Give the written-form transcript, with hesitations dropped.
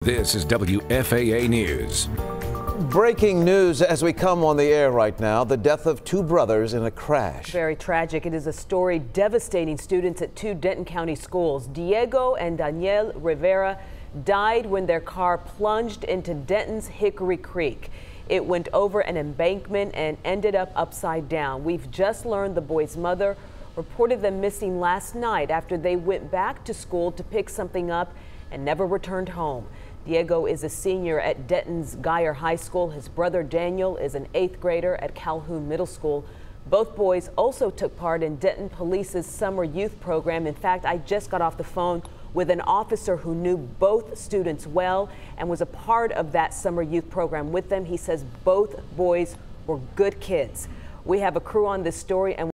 This is WFAA News. Breaking news as we come on the air right now, the death of two brothers in a crash. Very tragic. It is a story devastating students at two Denton County schools. Diego and Daniel Rivera died when their car plunged into Denton's Hickory Creek. It went over an embankment and ended up upside down. We've just learned the boys' mother reported them missing last night after they went back to school to pick something up and never returned home. Diego is a senior at Denton's Geyer High School. His brother Daniel is an 8th grader at Calhoun Middle School. Both boys also took part in Denton Police's summer youth program. In fact, I just got off the phone with an officer who knew both students well and was a part of that summer youth program with them. He says both boys were good kids. We have a crew on this story and